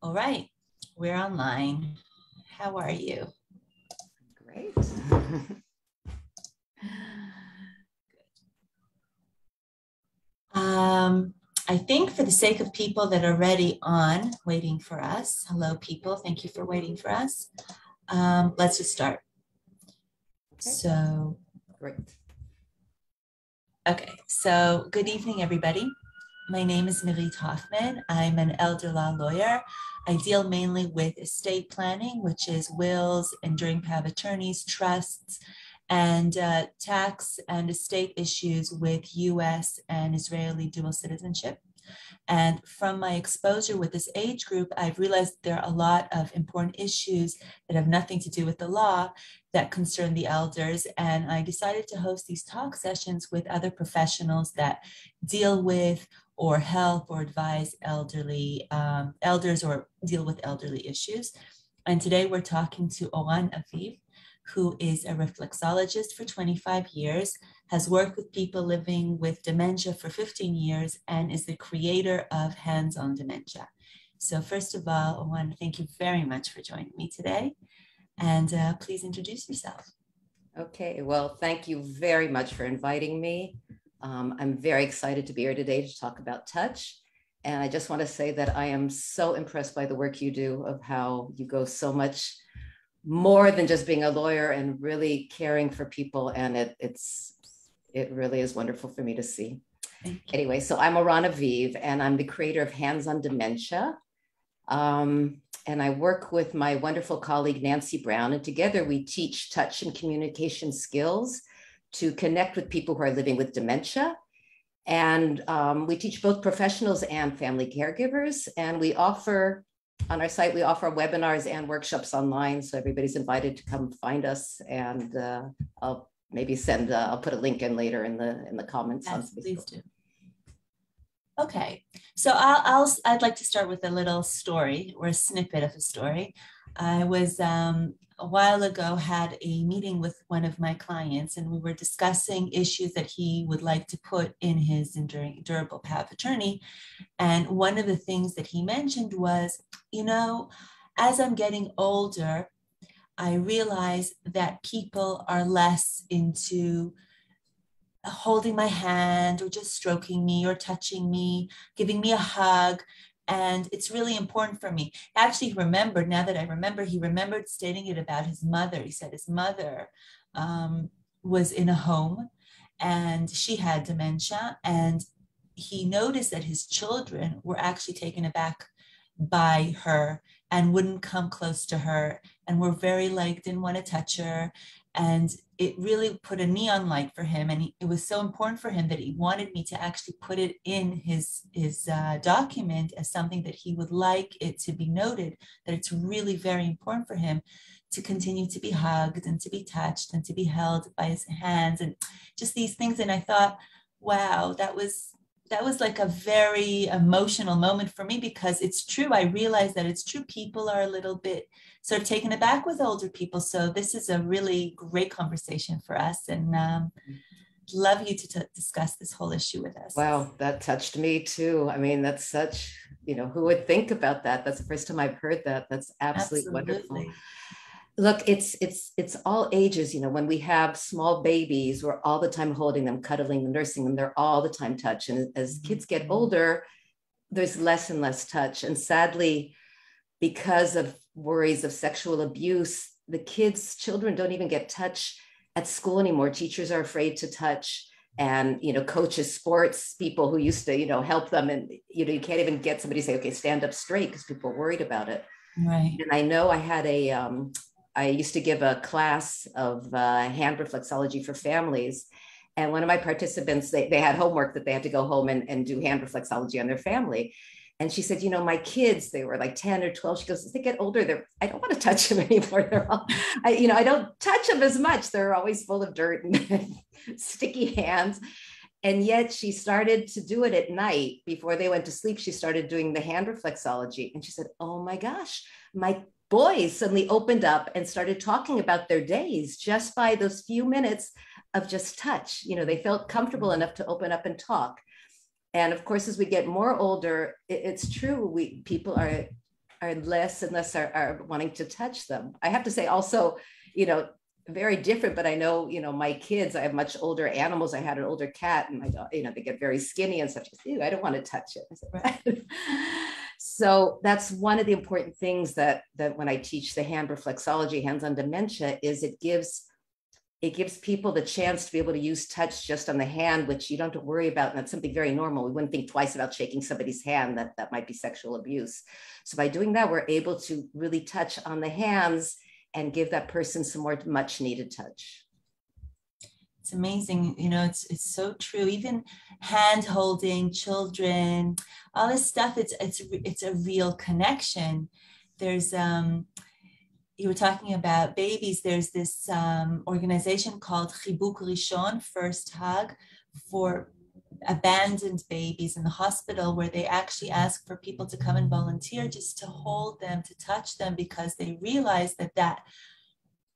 All right, we're online. How are you? Great. I think for the sake of people that are already on, waiting for us, hello people, thank you for waiting for us. Let's just start. Okay. So, Great. Okay, so good evening, everybody. My name is Mirit Hoffman. I'm an elder law lawyer. I deal mainly with estate planning, which is wills, enduring power of attorneys, trusts, and tax and estate issues with US and Israeli dual citizenship. And from my exposure with this age group, I've realized there are a lot of important issues that have nothing to do with the law that concern the elders. And I decided to host these talk sessions with other professionals that deal with or help or advise elderly elders or deal with elderly issues. And today we're talking to Oran Aviv, who is a reflexologist for 25 years, has worked with people living with dementia for 15 years, and is the creator of HandsOn Dementia. So first of all, I want to thank you very much for joining me today. And please introduce yourself. Okay, well, thank you very much for inviting me. I'm very excited to be here today to talk about touch. And I just want to say that I am so impressed by the work you do, of how you go so much more than just being a lawyer and really caring for people. And it really is wonderful for me to see. Anyway, so I'm Oran Aviv, and I'm the creator of HandsOn Dementia. And I work with my wonderful colleague, Nancy Brown, and together we teach touch and communication skills to connect with people who are living with dementia. And we teach both professionals and family caregivers. And we offer, on our site, we offer webinars and workshops online. So everybody's invited to come find us. And I'll maybe I'll put a link in later in the comments. Yes, please do. Okay, so I'd like to start with a little story or a snippet of a story. I was a while ago had a meeting with one of my clients, and we were discussing issues that he would like to put in his durable power of attorney. And one of the things that he mentioned was, as I'm getting older, I realize that people are less into holding my hand or just stroking me or touching me, giving me a hug. And it's really important for me. Actually, he remembered stating it about his mother. He said his mother was in a home and she had dementia. And he noticed that his children were actually taken aback by her and wouldn't come close to her and were very didn't want to touch her. And it really put a neon light for him. And it was so important for him that he wanted me to actually put it in his document as something that he would like it to be noted, that it's really very important for him to continue to be hugged and to be touched and to be held by his hands and just these things. And I thought, wow, that was like a very emotional moment for me, because it's true. I realized that it's true. People are a little bit sort of taken aback with older people. So this is a really great conversation for us, and love you to discuss this whole issue with us. Wow, that touched me too. I mean, that's such, who would think about that? That's the first time I've heard that. That's absolutely wonderful. Look, it's all ages. When we have small babies, we're all the time holding them, cuddling them, nursing them. They're all the time touch. And as kids get older, there's less and less touch. And sadly, because of worries of sexual abuse, the children don't even get touch at school anymore. Teachers are afraid to touch. And, coaches, sports people who used to, help them. And, you can't even get somebody to say, okay, stand up straight, because people are worried about it. Right. And I know I used to give a class of hand reflexology for families. And one of my participants, they had homework that they had to go home and do hand reflexology on their family. And she said, my kids, they were like 10 or 12. She goes, as they get older, I don't want to touch them anymore. They're all, I don't touch them as much. They're always full of dirt and sticky hands. And yet she started to do it at night before they went to sleep. She started doing the hand reflexology. And she said, oh my gosh, my boys suddenly opened up and started talking about their days just by those few minutes of just touch. They felt comfortable enough to open up and talk. And of course, as we get more older, it's true. People are less and less are wanting to touch them. I have to say also, you know, very different, but I know, you know, my kids, I have much older animals. I had an older cat and my dog, you know, they get very skinny and such. Ew, I don't want to touch it. I said, right. So that's one of the important things that when I teach the hand reflexology, hands-on dementia, is it gives people the chance to be able to use touch just on the hand, which you don't have to worry about. And that's something very normal. We wouldn't think twice about shaking somebody's hand, that might be sexual abuse. So by doing that, we're able to really touch on the hands and give that person some more much needed touch. It's amazing. You know, it's so true. Even hand holding children, all this stuff, it's a real connection. There's you were talking about babies. There's this organization called Chibuk Rishon, First Hug, for abandoned babies in the hospital, where they actually ask for people to come and volunteer just to hold them, to touch them, because they realize that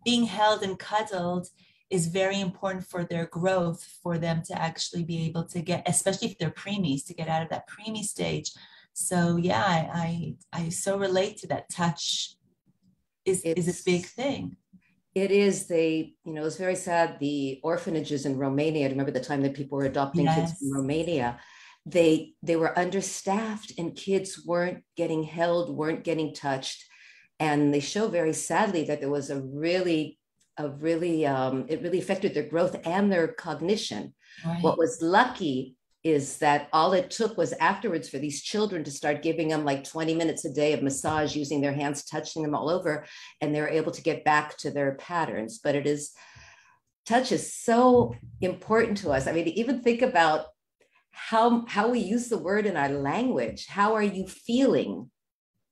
being held and cuddled is very important for their growth, for them to actually be able to get, especially if they're preemies, to get out of that preemie stage. So yeah, I so relate to that. Touch is a big thing. It is. They, you know, it's very sad. The orphanages in Romania, I remember the time that people were adopting kids from Romania, they were understaffed and kids weren't getting held, weren't getting touched. And they show very sadly that there was it really affected their growth and their cognition. Right. What was lucky is that all it took was afterwards for these children to start giving them like 20 minutes a day of massage, using their hands, touching them all over, and they're able to get back to their patterns. But touch is so important to us. I mean, even think about how we use the word in our language. How are you feeling?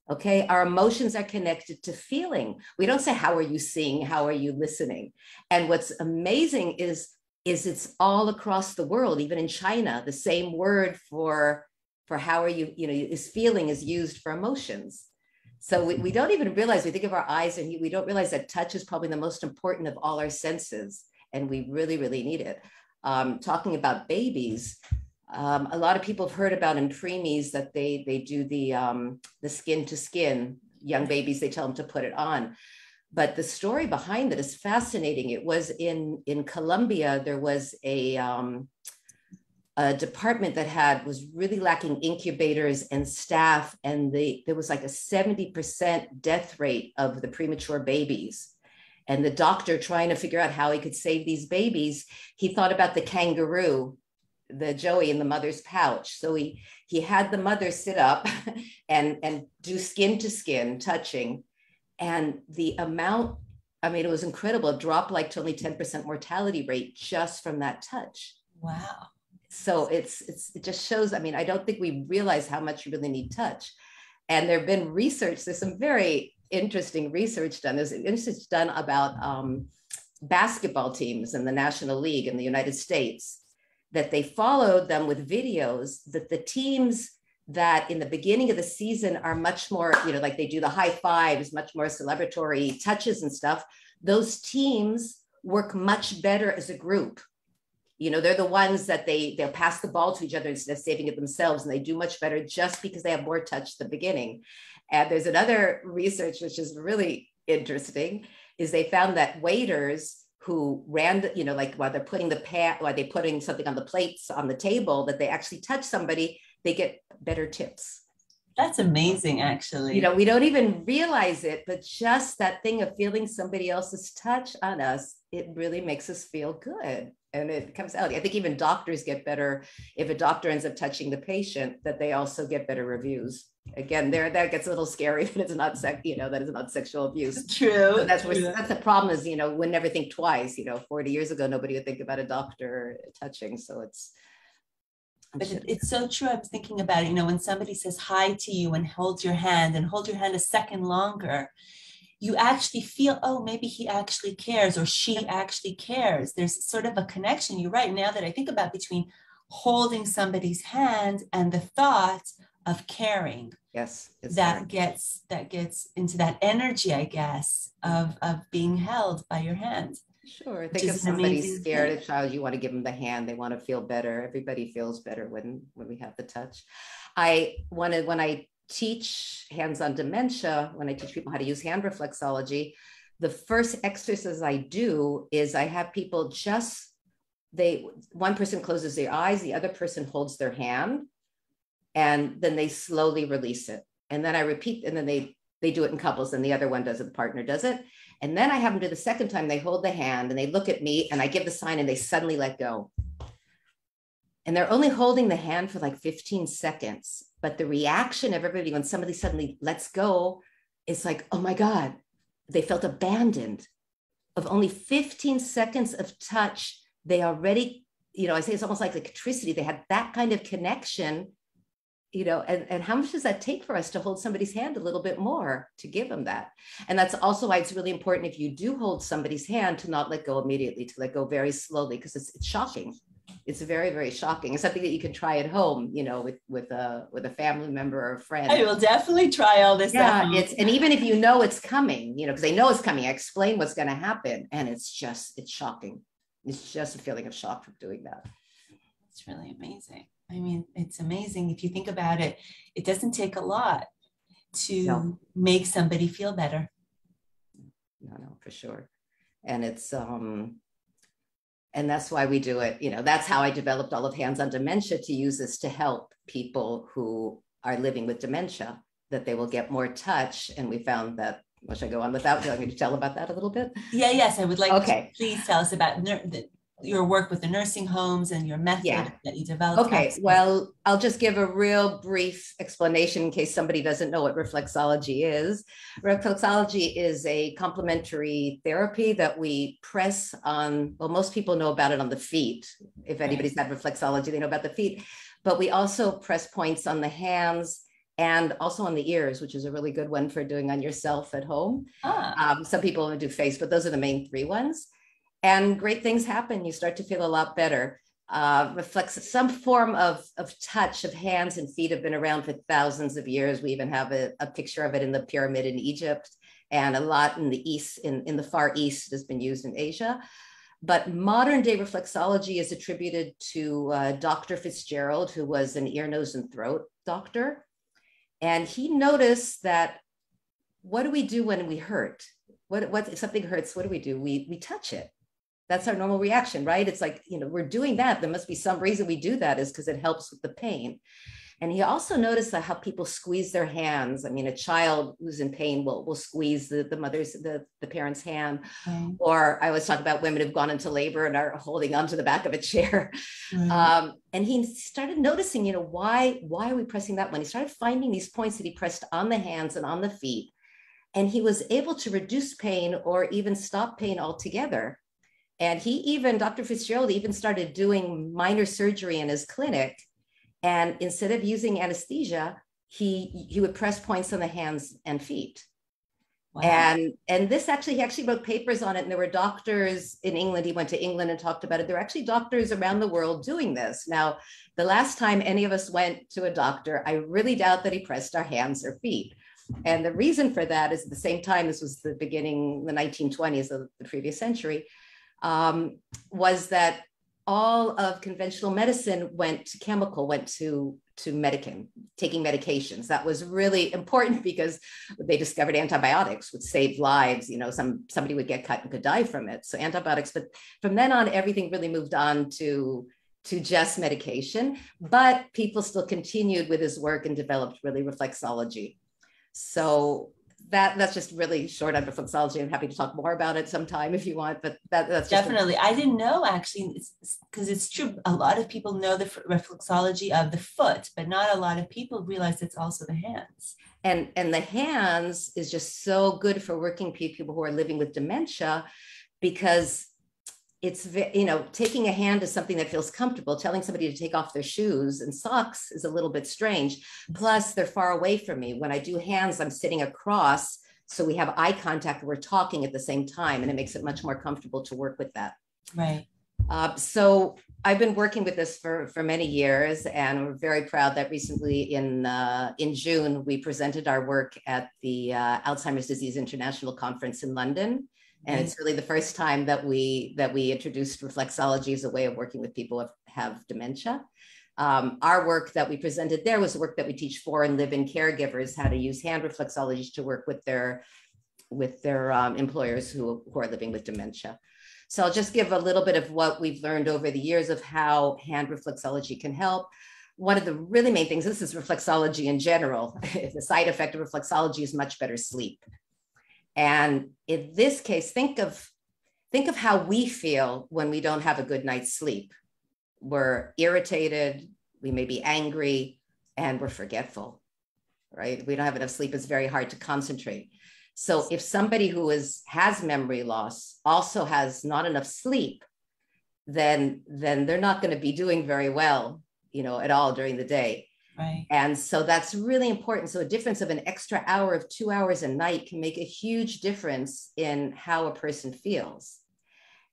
Okay, our emotions are connected to feeling. We don't say, how are you seeing? How are you listening? And what's amazing is it's all across the world. Even in China, the same word for how are you, you know, is feeling is used for emotions. So we don't even realize, we think of our eyes and we don't realize that touch is probably the most important of all our senses. And we really, really need it. Talking about babies, a lot of people have heard about in preemies that they do the skin to skin. Young babies, they tell them to put it on. But the story behind it is fascinating. It was in Colombia, there was a department that was really lacking incubators and staff. And there was like a 70% death rate of the premature babies. And the doctor, trying to figure out how he could save these babies, he thought about the kangaroo, the Joey in the mother's pouch. So he had the mother sit up and do skin to skin touching. And the amount, I mean, it was incredible. It dropped like to only 10% mortality rate just from that touch. Wow. So it just shows, I mean, I don't think we realize how much you really need touch. And there've been research, there's some very interesting research done. There's research done about basketball teams in the National League in the United States, that they followed them with videos, that the teams that in the beginning of the season are much more, you know, like they do the high fives, much more celebratory touches and stuff. Those teams work much better as a group. You know, they're the ones that they'll pass the ball to each other instead of saving it themselves. And they do much better just because they have more touch at the beginning. And there's another research, which is really interesting, is they found that waiters who ran, you know, like while they're putting while they're putting something on the plates on the table, that they actually touch somebody, they get better tips. That's amazing, actually. You know, we don't even realize it, but just that thing of feeling somebody else's touch on us, it really makes us feel good. And it comes out. I think even doctors get better if a doctor ends up touching the patient, that they also get better reviews. Again, that gets a little scary, but it's not that is not sexual abuse. True. So that's the problem is, you know, we'll never think twice. You know, 40 years ago, nobody would think about a doctor touching. So it's so true. I was thinking about it, you know, when somebody says hi to you and holds your hand a second longer, you actually feel, oh, maybe he actually cares or she actually cares. There's sort of a connection. You're right. Now that I think about between holding somebody's hand and the thought of caring. Yes. That gets into that energy, I guess, of being held by your hand. Sure. Think if somebody's scared, a child, you want to give them the hand. They want to feel better. Everybody feels better when we have the touch. When I teach hands-on dementia, when I teach people how to use hand reflexology, the first exercise I do is I have people one person closes their eyes, the other person holds their hand, and then they slowly release it. And then I repeat, and then they do it in couples, and the other one does it, the partner does it. And then I have them do the second time, they hold the hand and they look at me and I give the sign and they suddenly let go. And they're only holding the hand for like 15 seconds. But the reaction of everybody when somebody suddenly lets go is like, oh my God, they felt abandoned. Of only 15 seconds of touch, they already, I say it's almost like electricity. They had that kind of connection, and how much does that take for us to hold somebody's hand a little bit more, to give them that? And that's also why it's really important, if you do hold somebody's hand, to not let go immediately, to let go very slowly, because it's shocking. It's very, very shocking. It's something that you can try at home, with a family member or a friend. I will definitely try all this. Yeah, and even if it's coming, because they know it's coming, I explain what's going to happen, and it's shocking. It's just a feeling of shock from doing that. It's really amazing. I mean, it's amazing if you think about it. It doesn't take a lot to make somebody feel better. No, for sure. And it's and that's why we do it. That's how I developed all of HandsOn Dementia, to use this to help people who are living with dementia, that they will get more touch. And we found that, should I go on without? Do you want me to tell about that a little bit? Yes, I would like to. Please tell us about your work with the nursing homes and your method that you developed. Okay, well, I'll just give a real brief explanation in case somebody doesn't know what reflexology is. Reflexology is a complementary therapy that we press on, well, most people know about it on the feet. If anybody's had reflexology, they know about the feet, but we also press points on the hands and also on the ears, which is a really good one for doing on yourself at home. Some people do face, but those are the main three ones. And great things happen. You start to feel a lot better. Reflects some form of touch of hands and feet have been around for thousands of years. We even have a picture of it in the pyramid in Egypt, and a lot in the East, in the Far East, has been used in Asia. But modern day reflexology is attributed to Dr. Fitzgerald, who was an ear, nose, and throat doctor. And he noticed that, what do we do when we hurt? What if something hurts? What do? We touch it. That's our normal reaction, right? It's like, we're doing that. There must be some reason we do that, is because it helps with the pain. And he also noticed how people squeeze their hands. I mean, a child who's in pain will squeeze the parent's hand. Or I always talk about women who've gone into labor and are holding onto the back of a chair. And he started noticing, why are we pressing that one? He started finding these points that he pressed on the hands and on the feet. And he was able to reduce pain or even stop pain altogether. And Dr. Fitzgerald even started doing minor surgery in his clinic. And instead of using anesthesia, he would press points on the hands and feet. Wow. And this he actually wrote papers on it. And there were doctors in England. He went to England and talked about it. There were actually doctors around the world doing this. Now, the last time any of us went to a doctor, I really doubt that he pressed our hands or feet. And the reason for that is, at the same time, this was the beginning, the 1920s of the previous century, was that all of conventional medicine went to taking medications. That was really important, because they discovered antibiotics would save lives. Somebody would get cut and could die from it. So antibiotics, but from then on, everything really moved on to just medication, but people still continued with his work and developed really reflexology. So that's just really short on reflexology. I'm happy to talk more about it sometime if you want, but that's definitely. I didn't know, actually, because it's true. A lot of people know the reflexology of the foot, but not a lot of people realize it's also the hands. And the hands is just so good for working people who are living with dementia, because it's, taking a hand is something that feels comfortable. Telling somebody to take off their shoes and socks is a little bit strange. Plus, they're far away from me. When I do hands, I'm sitting across, so we have eye contact. We're talking at the same time, and it makes it much more comfortable to work with that. Right. So I've been working with this for many years, and we're very proud that recently in June, we presented our work at the Alzheimer's Disease International Conference in London. And it's really the first time that we introduced reflexology as a way of working with people who have dementia. Our work that we presented there was work that we teach foreign live-in caregivers how to use hand reflexology to work with their employers who are living with dementia. So I'll just give a little bit of what we've learned over the years of how hand reflexology can help. One of the really main things, this is reflexology in general, the side effect of reflexology is much better sleep. And in this case, think of how we feel when we don't have a good night's sleep. We're irritated, we may be angry, and we're forgetful, right? We don't have enough sleep, it's very hard to concentrate. So if somebody who has memory loss also has not enough sleep, then they're not going to be doing very well, at all during the day. Right. And so that's really important. So a difference of an extra hour of 2 hours a night can make a huge difference in how a person feels.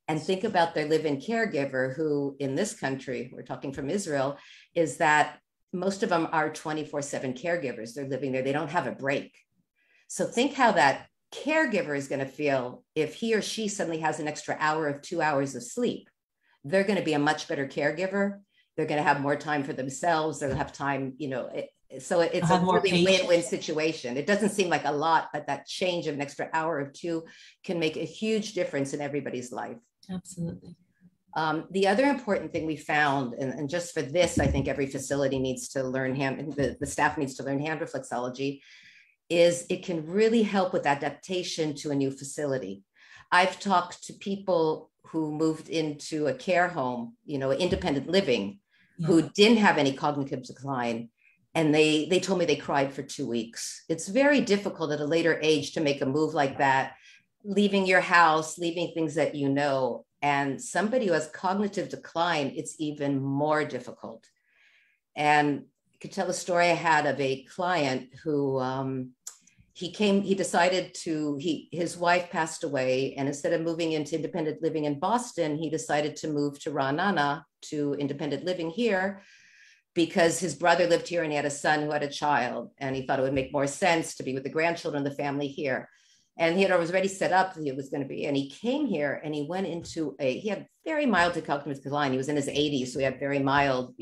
And think about their live-in caregiver who in this country, we're talking from Israel, is that most of them are 24/7 caregivers. They're living there. They don't have a break. So think how that caregiver is going to feel if he or she suddenly has an extra hour of 2 hours of sleep. They're going to be a much better caregiver. They're going to have more time for themselves. They'll have time, so it's a really win-win situation. It doesn't seem like a lot, but that change of an extra hour or two can make a huge difference in everybody's life. Absolutely. The other important thing we found, and just for this, I think every facility needs to learn the staff needs to learn hand reflexology, is it can really help with adaptation to a new facility. I've talked to people who moved into a care home, independent living, who didn't have any cognitive decline. And they told me they cried for 2 weeks. It's very difficult at a later age to make a move like that, leaving your house, leaving things that you know. And somebody who has cognitive decline, it's even more difficult. And I could tell a story I had of a client who his wife passed away. And instead of moving into independent living in Boston, he decided to move to Ra'anana to independent living here because his brother lived here and he had a son who had a child. And he thought it would make more sense to be with the grandchildren, the family here. And he had already set up that he was going to be, and he came here and he went into he had very mild to cognitive decline. He was in his 80s, so he had very mild,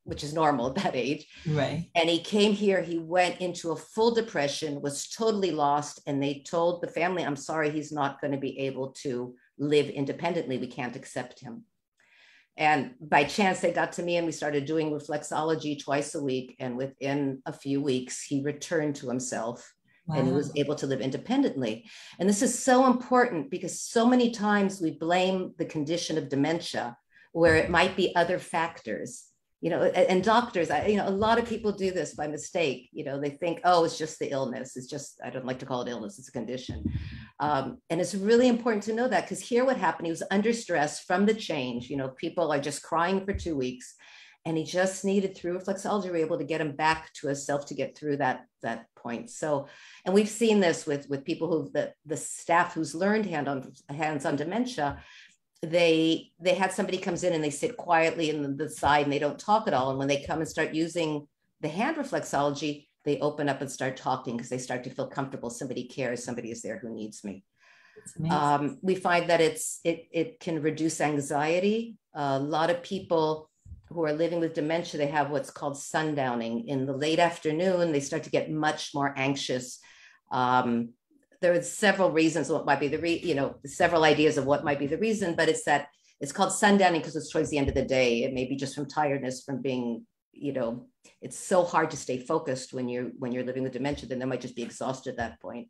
which is normal at that age. Right. And he came here, he went into a full depression, was totally lost. And they told the family, I'm sorry, he's not going to be able to live independently. We can't accept him. And by chance, they got to me and we started doing reflexology twice a week. And within a few weeks, he returned to himself. Wow. And he was able to live independently. And this is so important because so many times we blame the condition of dementia where it might be other factors. And doctors, a lot of people do this by mistake. They think, oh, it's just the illness. It's just, I don't like to call it illness, it's a condition. And it's really important to know that because here what happened, he was under stress from the change. People are just crying for 2 weeks. And he just needed, through reflexology, we were able to get him back to himself to get through that point. So, and we've seen this with people the staff who's learned hands-on dementia. They had somebody comes in and they sit quietly in the side and they don't talk at all. And when they come and start using the hand reflexology, they open up and start talking because they start to feel comfortable. Somebody cares, somebody is there who needs me. We find that it can reduce anxiety. A lot of people who are living with dementia, they have what's called sundowning. In the late afternoon, they start to get much more anxious. There are several reasons what might be several ideas of what might be the reason, but it's called sundowning because it's towards the end of the day. It may be just from tiredness, from being, it's so hard to stay focused when you're living with dementia, then they might just be exhausted at that point.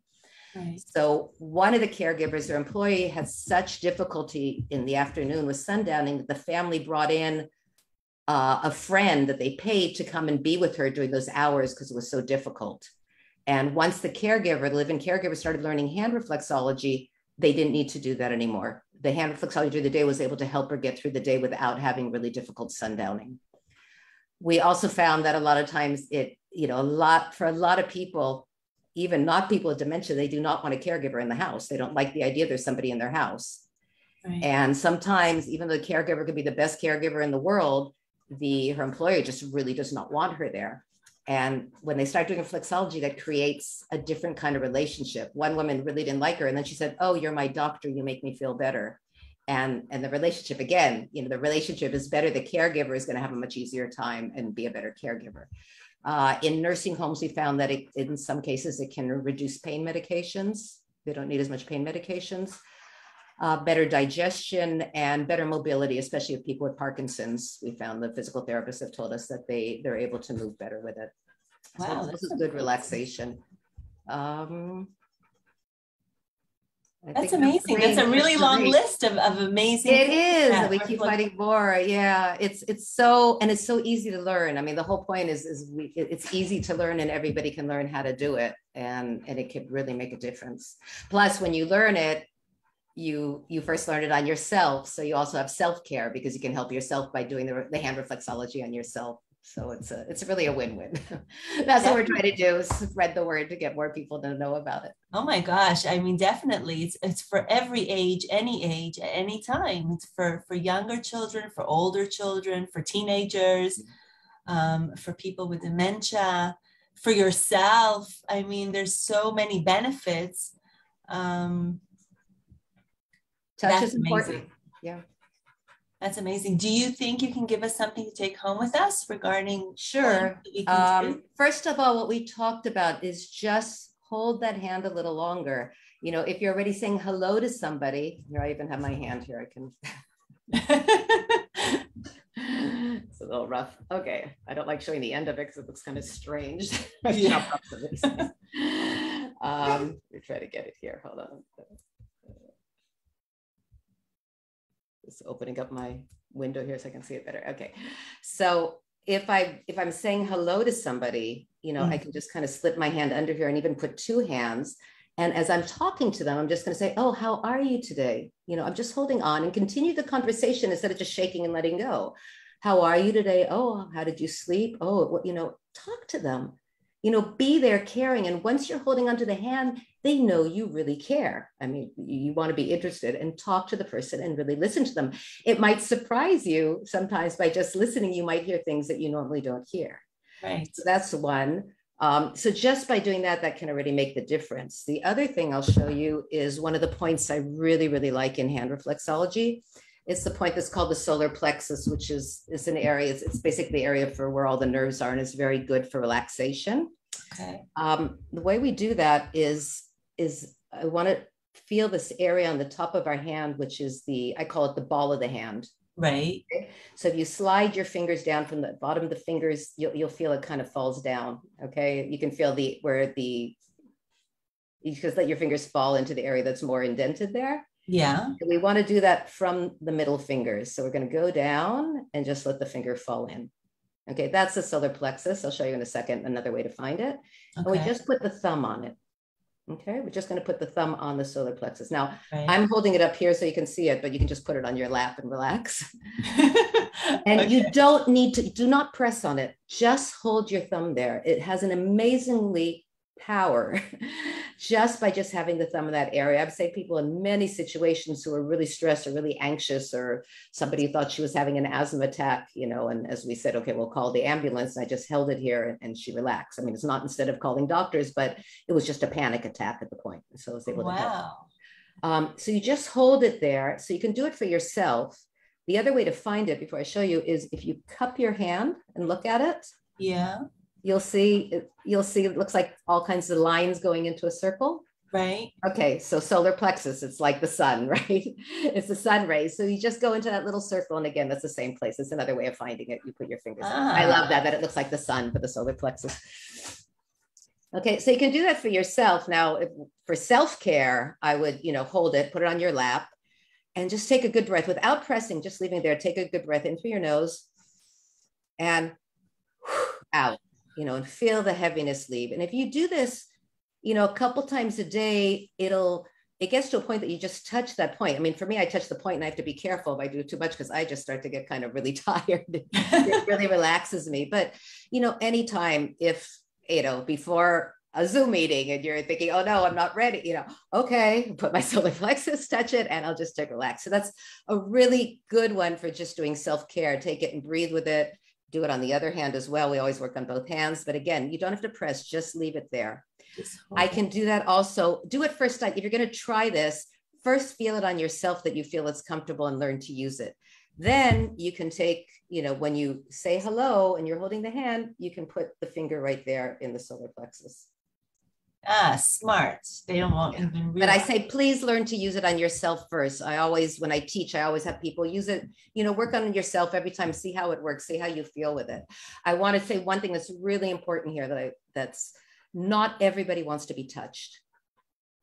Right. So one of the caregivers, their employee, had such difficulty in the afternoon with sundowning that the family brought in a friend that they paid to come and be with her during those hours because it was so difficult. And once the live-in caregiver started learning hand reflexology, they didn't need to do that anymore. The hand reflexology during the day was able to help her get through the day without having really difficult sundowning. We also found that a lot of times for a lot of people, even not people with dementia, they do not want a caregiver in the house. They don't like the idea there's somebody in their house. Right. And sometimes, even though the caregiver could be the best caregiver in the world, her employer just really does not want her there. And when they start doing reflexology, that creates a different kind of relationship. One woman really didn't like her. And then she said, oh, you're my doctor. You make me feel better. And the relationship, again, the relationship is better. The caregiver is going to have a much easier time and be a better caregiver. In nursing homes, we found that in some cases, it can reduce pain medications. They don't need as much pain medications. Better digestion and better mobility, especially with people with Parkinson's. We found the physical therapists have told us that they're able to move better with it. Wow, so this is good relaxation. That's amazing. That's a really long list of amazing. It is. We keep finding more. Yeah, it's so easy to learn. I mean, the whole point is it's easy to learn, and everybody can learn how to do it, and it can really make a difference. Plus, when you learn it, you first learn it on yourself, so you also have self-care because you can help yourself by doing the hand reflexology on yourself. So it's really a win-win. That's what we're trying to do, is spread the word to get more people to know about it. Oh my gosh. I mean, definitely it's for every age, at any time. It's for younger children, for older children, for teenagers, for people with dementia, for yourself. I mean, there's so many benefits. Touch is important. Yeah. That's amazing. Do you think you can give us something to take home with us regarding? Sure. First of all, what we talked about is just hold that hand a little longer. If you're already saying hello to somebody, here, I even have my hand here. It's a little rough. Okay. I don't like showing the end of it because it looks kind of strange. Yeah. We try to get it here. Hold on. Just opening up my window here so I can see it better. Okay. So if I'm saying hello to somebody, I can just kind of slip my hand under here and even put two hands. And as I'm talking to them, I'm just going to say, oh, how are you today? I'm just holding on and continue the conversation instead of just shaking and letting go. How are you today? Oh, how did you sleep? Oh, talk to them, be there caring. And once you're holding onto the hand, they know you really care. I mean, you want to be interested and talk to the person and really listen to them. It might surprise you sometimes by just listening. You might hear things that you normally don't hear. Right. So that's one. So just by doing that, that can already make the difference. The other thing I'll show you is one of the points I really, really like in hand reflexology. It's the point that's called the solar plexus, which is an area, it's basically the area for where all the nerves are, and it's very good for relaxation. Okay. The way we do that is I want to feel this area on the top of our hand, which is I call it the ball of the hand. Right. Okay? So if you slide your fingers down from the bottom of the fingers, you'll feel it kind of falls down. Okay. You can feel you just let your fingers fall into the area that's more indented there. Yeah. And we want to do that from the middle fingers. So we're going to go down and just let the finger fall in. Okay. That's the solar plexus. I'll show you in a second another way to find it. Okay. And we just put the thumb on it. Okay, we're just going to put the thumb on the solar plexus. Now, I'm holding it up here so you can see it, but you can just put it on your lap and relax. And you do not press on it. Just hold your thumb there. It has an amazingly power just by just having the thumb in that area. I'd say people in many situations who are really stressed or really anxious, or somebody thought she was having an asthma attack, and as we said, okay, we'll call the ambulance. I just held it here and she relaxed. I mean, it's not instead of calling doctors, but it was just a panic attack at the point. So I was able to help. So you just hold it there. So you can do it for yourself. The other way to find it before I show you is if you cup your hand and look at it. Yeah. You'll see it looks like all kinds of lines going into a circle. Right. Okay. So solar plexus, it's like the sun, right? It's the sun rays. So you just go into that little circle. And again, that's the same place. It's another way of finding it. You put your fingers in. I love that it looks like the sun for the solar plexus. Okay. So you can do that for yourself. Now, for self-care, I would, hold it, put it on your lap, and just take a good breath without pressing, just leaving it there. Take a good breath in through your nose and out. And feel the heaviness leave. And if you do this, a couple times a day, it gets to a point that you just touch that point. I mean, for me, I touch the point and I have to be careful if I do too much because I just start to get kind of really tired. It really relaxes me. But, anytime if, before a Zoom meeting and you're thinking, oh no, I'm not ready, okay, put my solar plexus, touch it, and I'll just take relax. So that's a really good one for just doing self-care. Take it and breathe with it. Do it on the other hand as well. We always work on both hands, but again, you don't have to press, just leave it there. I can do that also. Do it first time. If you're going to try this, first feel it on yourself that you feel it's comfortable and learn to use it. Then you can take, when you say hello and you're holding the hand, you can put the finger right there in the solar plexus. Ah, smart. They don't want even realize. But I say, please learn to use it on yourself first. When I teach, I always have people use it, work on yourself every time, see how it works, see how you feel with it. I want to say one thing that's really important here that's not everybody wants to be touched.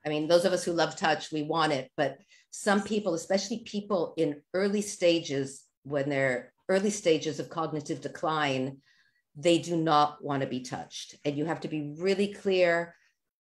I mean, those of us who love touch, we want it, but some people, especially people in early stages, when they're early stages of cognitive decline, they do not want to be touched. And you have to be really clear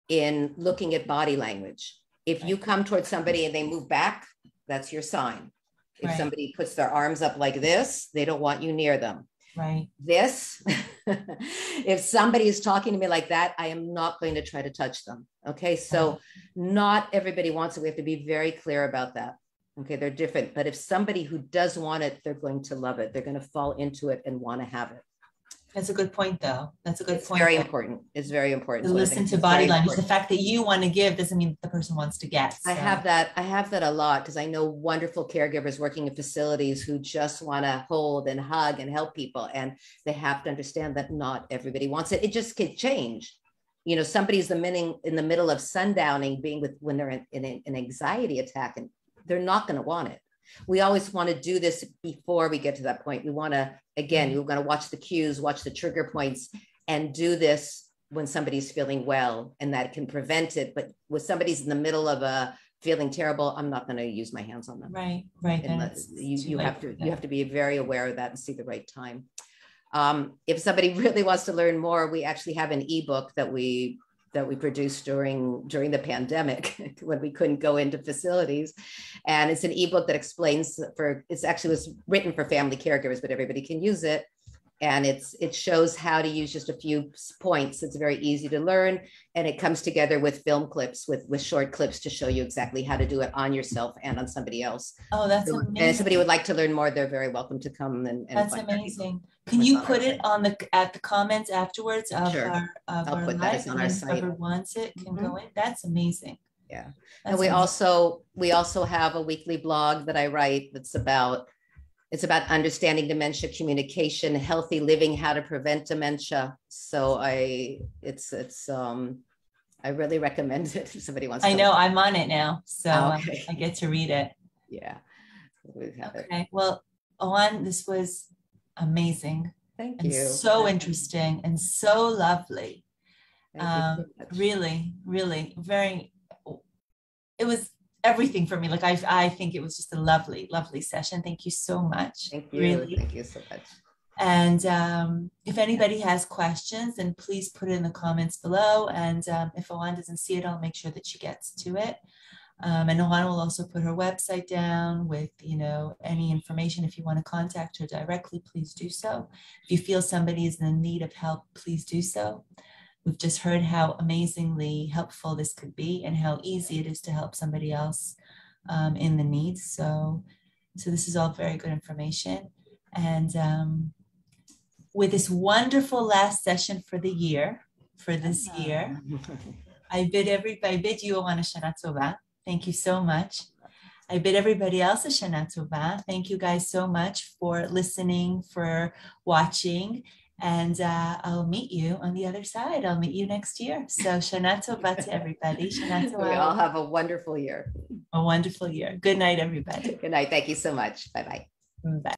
in looking at body language. If you come towards somebody and they move back, that's your sign. If somebody puts their arms up like this, they don't want you near them. Right. This, if somebody is talking to me like that, I am not going to try to touch them. Okay. So not everybody wants it. We have to be very clear about that. Okay. They're different, but if somebody who does want it, they're going to love it. They're going to fall into it and want to have it. That's a good point, though. That's a good point. Very important. It's very important. To listen to body language. The fact that you want to give doesn't mean the person wants to get. So. I have that a lot because I know wonderful caregivers working in facilities who just want to hold and hug and help people. And they have to understand that not everybody wants it. It just can change. Somebody's in the middle of sundowning, when they're in an anxiety attack, and they're not going to want it. We always want to do this before we get to that point. We want to, again, we're going to watch the cues, watch the trigger points, and do this when somebody's feeling well, and that can prevent it. But when somebody's in the middle of feeling terrible, I'm not going to use my hands on them. Right. You have to be very aware of that and see the right time. If somebody really wants to learn more, we actually have an ebook that we produced during the pandemic when we couldn't go into facilities. And it's an ebook that explains was written for family caregivers, but everybody can use it. And it shows how to use just a few points. It's very easy to learn. And it comes together with film clips, with short clips to show you exactly how to do it on yourself and on somebody else. Oh, that's amazing. And if somebody would like to learn more, they're very welcome to come and that's amazing. Can you put it at the comments afterwards of sure. I'll put that on our site. Whoever wants it can go in. That's amazing. Yeah. And we also have a weekly blog that I write it's about understanding dementia, communication, healthy living, how to prevent dementia. So I really recommend it if somebody wants to. I know I'm on it now, so I get to read it. Yeah. Okay. Well, Oran, this was amazing. Thank you. So interesting and so lovely. Really, really very. It was everything for me. Like I think it was just a lovely, lovely session. Thank you so much. Thank you. Really. Thank you so much. And if anybody has questions, then please put it in the comments below. And if Oran doesn't see it, I'll make sure that she gets to it. And Oran will also put her website down with, any information. If you want to contact her directly, please do so. If you feel somebody is in need of help, please do so. We've just heard how amazingly helpful this could be and how easy it is to help somebody else in the need. So this is all very good information. And with this wonderful last session for this year, I bid you Oran a Shana Tova. Thank you so much. I bid everybody else a Shana Tova. Thank you guys so much for listening, for watching. And I'll meet you on the other side. I'll meet you next year. So Shana Tova to everybody. Shana Tova. We all have a wonderful year. A wonderful year. Good night, everybody. Good night. Thank you so much. Bye-bye. Bye.